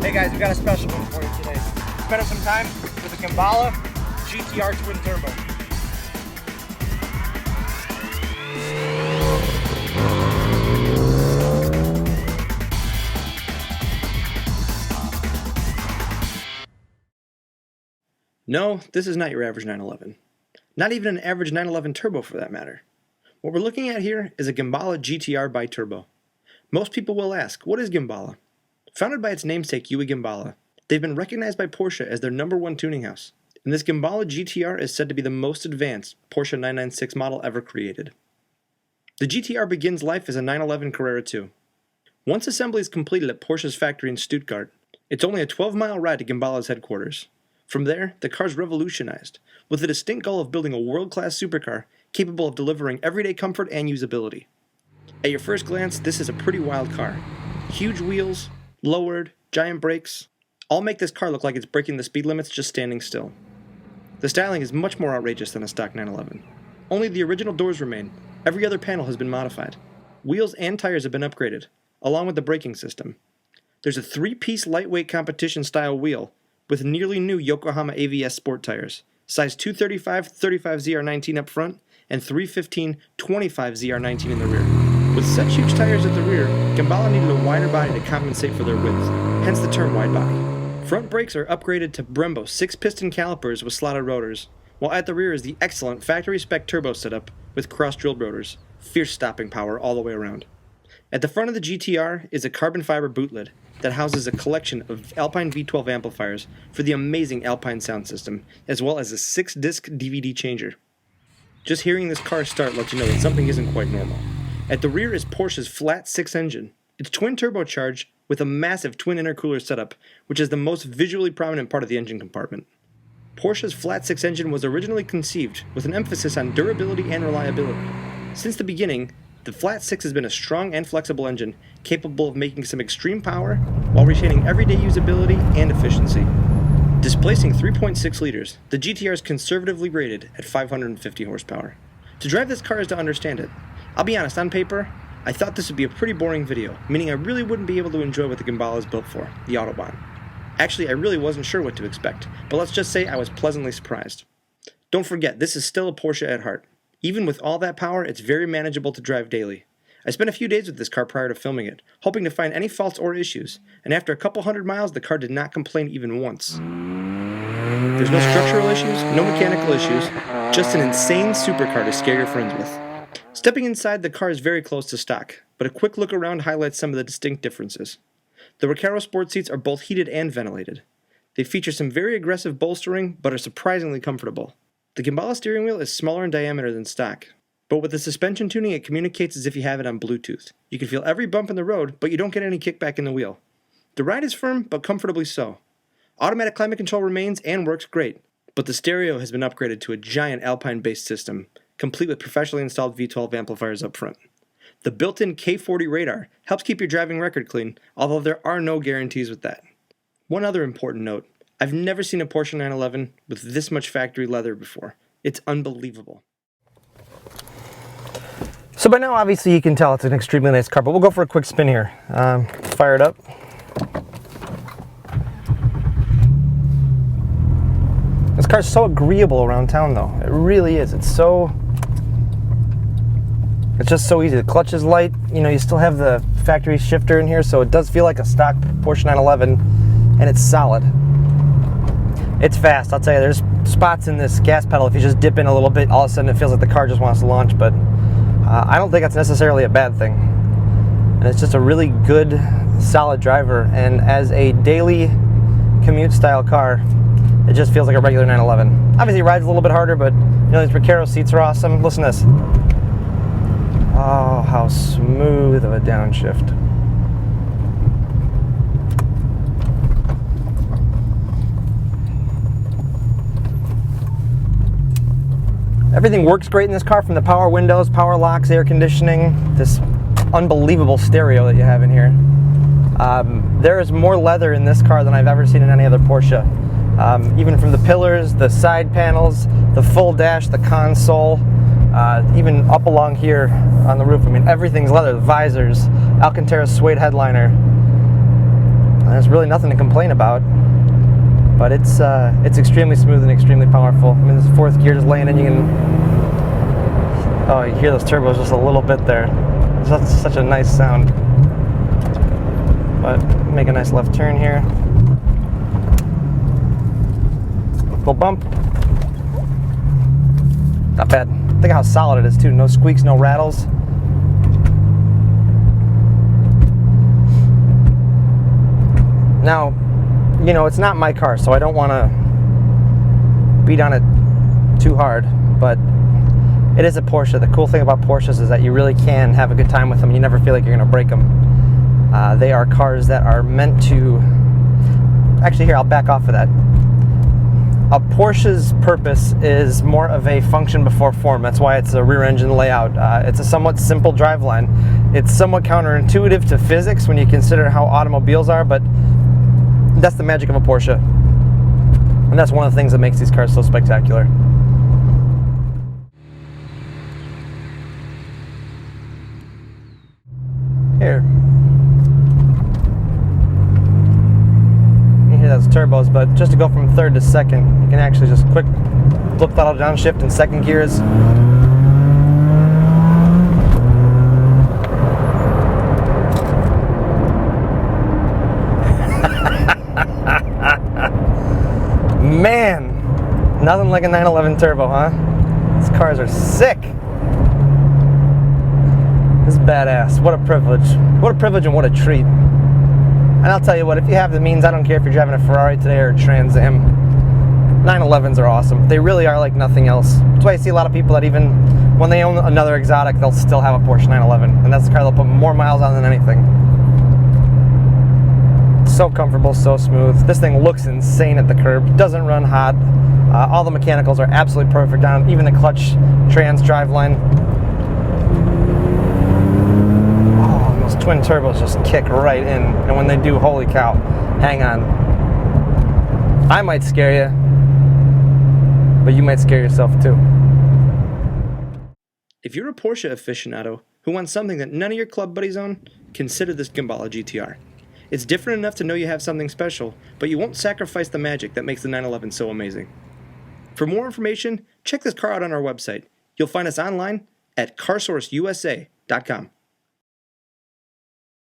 Hey guys, we got a special one for you today. Spending some time with the Gemballa GTR twin turbo. No, this is not your average 911. Not even an average 911 turbo for that matter. What we're looking at here is a Gemballa GTR BiTurbo. Most people will ask, what is Gemballa? Founded by its namesake, Gemballa, they've been recognized by Porsche as their #1 tuning house. And this Gemballa GTR is said to be the most advanced Porsche 996 model ever created. The GTR begins life as a 911 Carrera II. Once assembly is completed at Porsche's factory in Stuttgart, it's only a 12-mile ride to Gemballa's headquarters. From there, the car's revolutionized, with the distinct goal of building a world-class supercar capable of delivering everyday comfort and usability. At your first glance, this is a pretty wild car. Huge wheels, lowered, giant brakes, all make this car look like it's breaking the speed limits just standing still. The styling is much more outrageous than a stock 911. Only the original doors remain. Every other panel has been modified. Wheels and tires have been upgraded, along with the braking system. There's a 3-piece lightweight competition-style wheel with nearly new Yokohama AVS sport tires, size 235/35 ZR19 up front and 315/25 ZR19 in the rear. With such huge tires at the rear, Gemballa needed a wider body to compensate for their width, hence the term wide body. Front brakes are upgraded to Brembo 6-piston calipers with slotted rotors, while at the rear is the excellent factory-spec turbo setup with cross-drilled rotors, fierce stopping power all the way around. At the front of the GTR is a carbon fiber boot lid that houses a collection of Alpine V12 amplifiers for the amazing Alpine sound system, as well as a 6-disc DVD changer. Just hearing this car start lets you know that something isn't quite normal. At the rear is Porsche's flat 6 engine. It's twin turbocharged with a massive twin intercooler setup, which is the most visually prominent part of the engine compartment. Porsche's flat 6 engine was originally conceived with an emphasis on durability and reliability. Since the beginning, the flat 6 has been a strong and flexible engine capable of making some extreme power while retaining everyday usability and efficiency. Displacing 3.6 liters, the GTR is conservatively rated at 550 horsepower. To drive this car is to understand it. I'll be honest, on paper, I thought this would be a pretty boring video, meaning I really wouldn't be able to enjoy what the Gemballa is built for, the Autobahn. Actually, I really wasn't sure what to expect, but let's just say I was pleasantly surprised. Don't forget, this is still a Porsche at heart. Even with all that power, it's very manageable to drive daily. I spent a few days with this car prior to filming it, hoping to find any faults or issues, and after a couple hundred miles, the car did not complain even once. There's no structural issues, no mechanical issues, just an insane supercar to scare your friends with. Stepping inside, the car is very close to stock, but a quick look around highlights some of the distinct differences. The Recaro sport seats are both heated and ventilated. They feature some very aggressive bolstering, but are surprisingly comfortable. The Gemballa steering wheel is smaller in diameter than stock, but with the suspension tuning it communicates as if you have it on Bluetooth. You can feel every bump in the road, but you don't get any kickback in the wheel. The ride is firm, but comfortably so. Automatic climate control remains and works great, but the stereo has been upgraded to a giant Alpine-based system, complete with professionally installed V12 amplifiers up front. The built-in K40 radar helps keep your driving record clean, although there are no guarantees with that. One other important note, I've never seen a Porsche 911 with this much factory leather before. It's unbelievable. So by now, obviously, you can tell it's an extremely nice car, but we'll go for a quick spin here. Fire it up. This car's so agreeable around town, though. It really is. It's just so easy. The clutch is light. You know, you still have the factory shifter in here, so it does feel like a stock Porsche 911, and it's solid. It's fast, I'll tell you. There's spots in this gas pedal, if you just dip in a little bit, all of a sudden it feels like the car just wants to launch, but I don't think that's necessarily a bad thing. And it's just a really good, solid driver, and as a daily commute style car, it just feels like a regular 911. Obviously it rides a little bit harder, but you know, these Recaro seats are awesome. Listen to this. Oh, how smooth of a downshift. Everything works great in this car, from the power windows, power locks, air conditioning, this unbelievable stereo that you have in here. There is more leather in this car than I've ever seen in any other Porsche. Even from the pillars, the side panels, the full dash, the console, even up along here on the roof. I mean, everything's leather. The visors, Alcantara suede headliner. There's really nothing to complain about, but it's extremely smooth and extremely powerful. I mean, this fourth gear just laying in, you can, oh, you hear those turbos just a little bit there. That's such a nice sound. But make a nice left turn here. Full bump. Not bad. Think of how solid it is too. No squeaks, no rattles. Now, you know, it's not my car, so I don't want to beat on it too hard, but it is a Porsche. The cool thing about Porsches is that you really can have a good time with them. You never feel like you're going to break them. They are cars that are meant to... Actually, here, I'll back off of that. A Porsche's purpose is more of a function before form. That's why it's a rear engine layout. It's a somewhat simple driveline. It's somewhat counterintuitive to physics when you consider how automobiles are, but that's the magic of a Porsche. And that's one of the things that makes these cars so spectacular. Here. You hear those turbos, but just to go from third to second, you can actually just quick flip throttle downshift in second gears. Man, nothing like a 911 turbo, huh? These cars are sick. This is badass. What a privilege. What a privilege and what a treat. And I'll tell you what, if you have the means, I don't care if you're driving a Ferrari today or a Trans Am, 911s are awesome. They really are like nothing else. That's why I see a lot of people that even when they own another exotic, they'll still have a Porsche 911. And that's the car they'll put more miles on than anything. So comfortable, so smooth. This thing looks insane at the curb. Doesn't run hot. All the mechanicals are absolutely perfect down, even the clutch trans driveline. Oh, those twin turbos just kick right in. And when they do, holy cow, hang on. I might scare you, but you might scare yourself too. If you're a Porsche aficionado who wants something that none of your club buddies own, consider this Gemballa GTR. It's different enough to know you have something special, but you won't sacrifice the magic that makes the 911 so amazing. For more information, check this car out on our website. You'll find us online at carsourceusa.com.